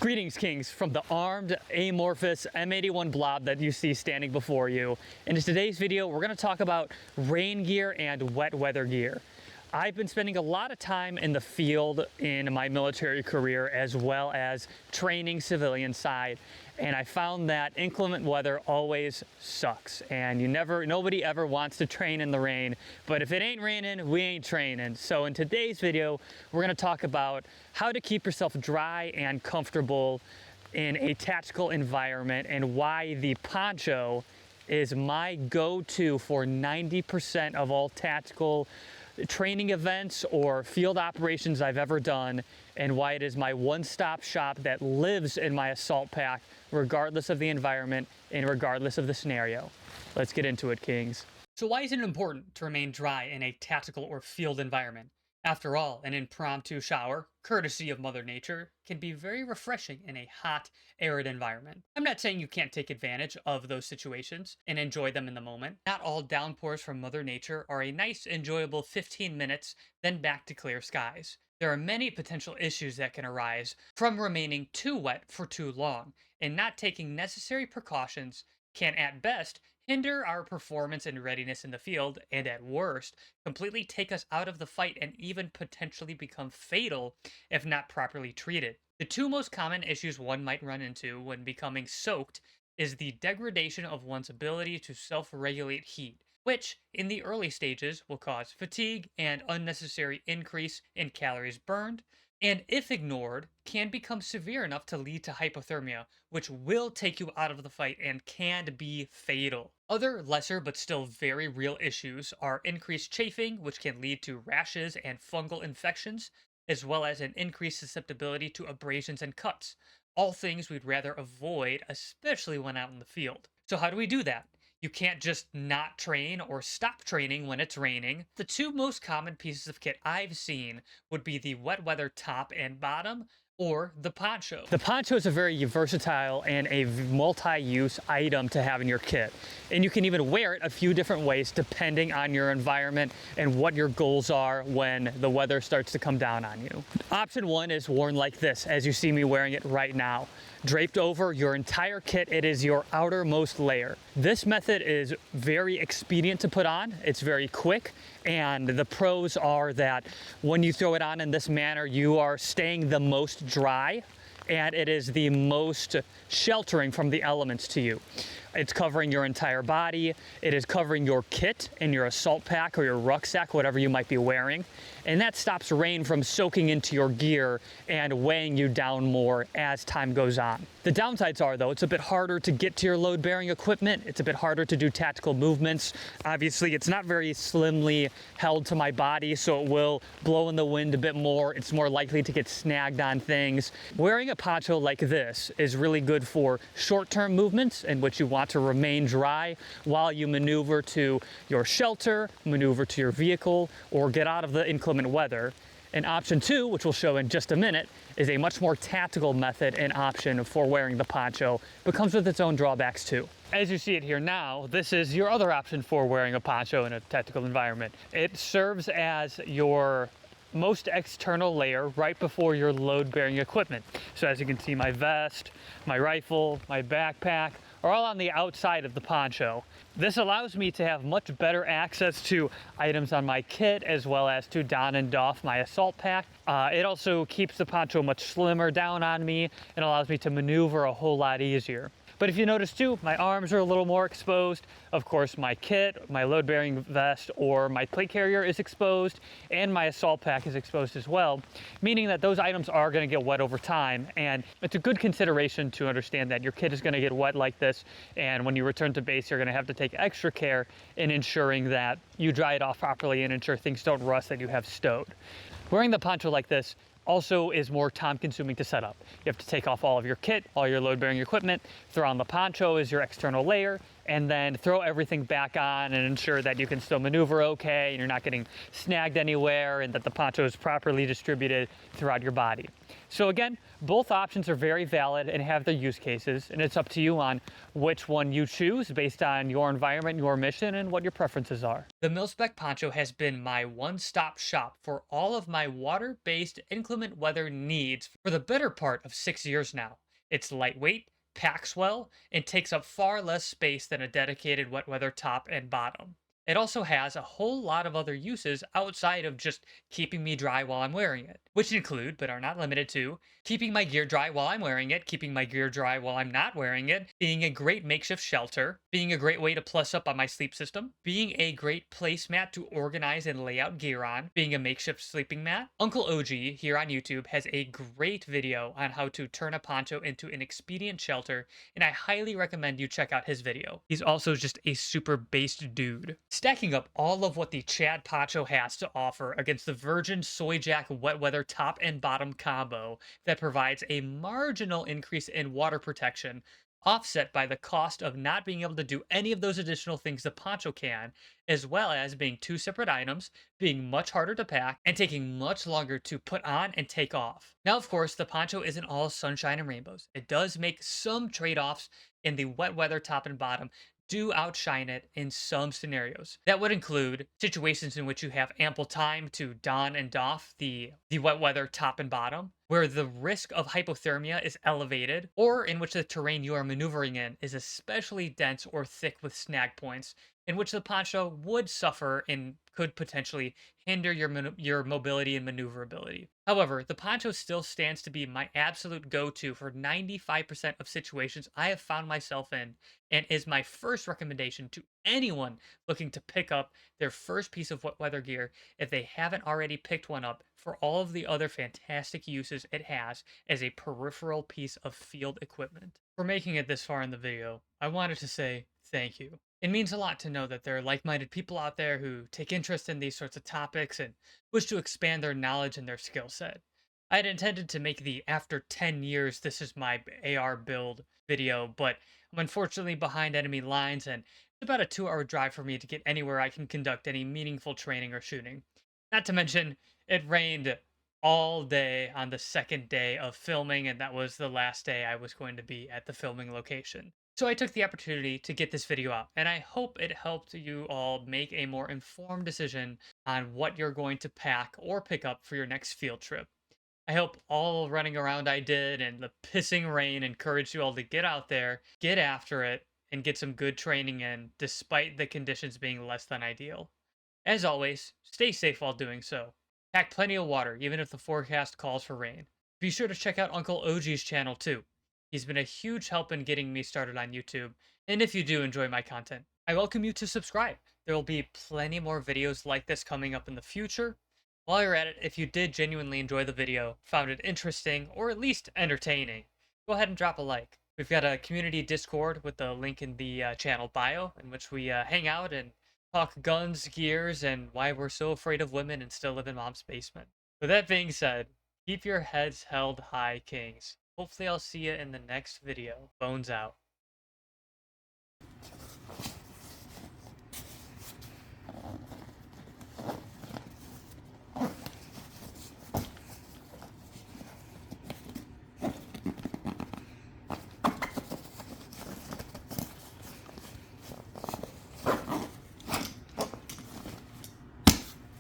Greetings, Kings, from the armed, amorphous M81 blob that you see standing before you. In today's video, we're going to talk about rain gear and wet weather gear. I've been spending a lot of time in the field in my military career as well as training civilian side, and I found that inclement weather always sucks, and nobody ever wants to train in the rain, but if it ain't raining, we ain't training. So in today's video, we're going to talk about how to keep yourself dry and comfortable in a tactical environment and why the poncho is my go-to for 90% of all tactical training events or field operations I've ever done, and why it is my one-stop shop that lives in my assault pack regardless of the environment and regardless of the scenario. Let's get into it, Kings. So why is it important to remain dry in a tactical or field environment? After all, an impromptu shower, courtesy of Mother Nature, can be very refreshing in a hot, arid environment. I'm not saying you can't take advantage of those situations and enjoy them in the moment. Not all downpours from Mother Nature are a nice, enjoyable 15 minutes, then back to clear skies. There are many potential issues that can arise from remaining too wet for too long, and not taking necessary precautions can at best hinder our performance and readiness in the field, and at worst, completely take us out of the fight and even potentially become fatal if not properly treated. The two most common issues one might run into when becoming soaked is the degradation of one's ability to self-regulate heat, which in the early stages will cause fatigue and unnecessary increase in calories burned, and if ignored, can become severe enough to lead to hypothermia, which will take you out of the fight and can be fatal. Other lesser but still very real issues are increased chafing, which can lead to rashes and fungal infections, as well as an increased susceptibility to abrasions and cuts. All things we'd rather avoid, especially when out in the field. So how do we do that? You can't just not train or stop training when it's raining. The two most common pieces of kit I've seen would be the wet weather top and bottom, or the poncho. The poncho is a very versatile and a multi-use item to have in your kit. And you can even wear it a few different ways depending on your environment and what your goals are when the weather starts to come down on you. Option one is worn like this, as you see me wearing it right now. Draped over your entire kit, it is your outermost layer. This method is very expedient to put on. It's very quick, and the pros are that when you throw it on in this manner, you are staying the most dry, and it is the most sheltering from the elements to you. It's covering your entire body. It is covering your kit and your assault pack or your rucksack, whatever you might be wearing. And that stops rain from soaking into your gear and weighing you down more as time goes on. The downsides are, though, it's a bit harder to get to your load-bearing equipment. It's a bit harder to do tactical movements. Obviously, it's not very slimly held to my body, so it will blow in the wind a bit more. It's more likely to get snagged on things. Wearing a poncho like this is really good for short-term movements in which you want to remain dry while you maneuver to your shelter, maneuver to your vehicle, or get out of the inclement weather. And option two, which we'll show in just a minute, is a much more tactical method and option for wearing the poncho, but comes with its own drawbacks too. As you see it here now, this is your other option for wearing a poncho in a tactical environment. It serves as your most external layer right before your load-bearing equipment. So as you can see, my vest, my rifle, my backpack are all on the outside of the poncho. This allows me to have much better access to items on my kit as well as to don and doff my assault pack. It also keeps the poncho much slimmer down on me and allows me to maneuver a whole lot easier. But if you notice too, my arms are a little more exposed. Of course, my kit, my load-bearing vest, or my plate carrier is exposed, and my assault pack is exposed as well, meaning that those items are going to get wet over time. And it's a good consideration to understand that your kit is going to get wet like this, and when you return to base, you're going to have to take extra care in ensuring that you dry it off properly and ensure things don't rust that you have stowed. Wearing the poncho like this also is more time consuming to set up. You have to take off all of your kit, all your load bearing equipment, throw on the poncho as your external layer, and then throw everything back on and ensure that you can still maneuver okay and you're not getting snagged anywhere and that the poncho is properly distributed throughout your body. So again, both options are very valid and have their use cases, and it's up to you on which one you choose based on your environment, your mission, and what your preferences are. The Mil-Spec Poncho has been my one-stop shop for all of my water-based inclement weather needs for the better part of 6 years now. It's lightweight, packs well, and takes up far less space than a dedicated wet weather top and bottom. It also has a whole lot of other uses outside of just keeping me dry while I'm wearing it, which include, but are not limited to, keeping my gear dry while I'm wearing it, keeping my gear dry while I'm not wearing it, being a great makeshift shelter, being a great way to plus up on my sleep system, being a great placemat to organize and lay out gear on, being a makeshift sleeping mat. Uncle OG here on YouTube has a great video on how to turn a poncho into an expedient shelter, and I highly recommend you check out his video. He's also just a super based dude. Stacking up all of what the Chad Poncho has to offer against the Virgin Soy Jack wet weather top and bottom combo that provides a marginal increase in water protection, offset by the cost of not being able to do any of those additional things the poncho can, as well as being two separate items, being much harder to pack, and taking much longer to put on and take off. Now, of course, the poncho isn't all sunshine and rainbows. It does make some trade-offs, in the wet weather top and bottom do outshine it in some scenarios. That would include situations in which you have ample time to don and doff the wet weather top and bottom, where the risk of hypothermia is elevated, or in which the terrain you are maneuvering in is especially dense or thick with snag points, in which the poncho would suffer and could potentially hinder your mobility and maneuverability. However, the poncho still stands to be my absolute go-to for 95% of situations I have found myself in, and is my first recommendation to anyone looking to pick up their first piece of wet weather gear if they haven't already picked one up, for all of the other fantastic uses it has as a peripheral piece of field equipment. For making it this far in the video, I wanted to say thank you. It means a lot to know that there are like-minded people out there who take interest in these sorts of topics and wish to expand their knowledge and their skill set. I had intended to make the after 10 years this is my AR build video, but I'm unfortunately behind enemy lines, and it's about a 2-hour drive for me to get anywhere I can conduct any meaningful training or shooting. Not to mention, it rained all day on the second day of filming, and that was the last day I was going to be at the filming location. So I took the opportunity to get this video out, and I hope it helped you all make a more informed decision on what you're going to pack or pick up for your next field trip. I hope all running around I did and the pissing rain encouraged you all to get out there, get after it, and get some good training in, despite the conditions being less than ideal. As always, stay safe while doing so. Pack plenty of water, even if the forecast calls for rain. Be sure to check out Uncle OG's channel too. He's been a huge help in getting me started on YouTube, and if you do enjoy my content, I welcome you to subscribe. There will be plenty more videos like this coming up in the future. While you're at it, if you did genuinely enjoy the video, found it interesting, or at least entertaining, go ahead and drop a like. We've got a community Discord with the link in the channel bio, in which we hang out and talk guns, gears, and why we're so afraid of women and still live in mom's basement. With that being said, keep your heads held high, kings. Hopefully I'll see you in the next video. Bones out.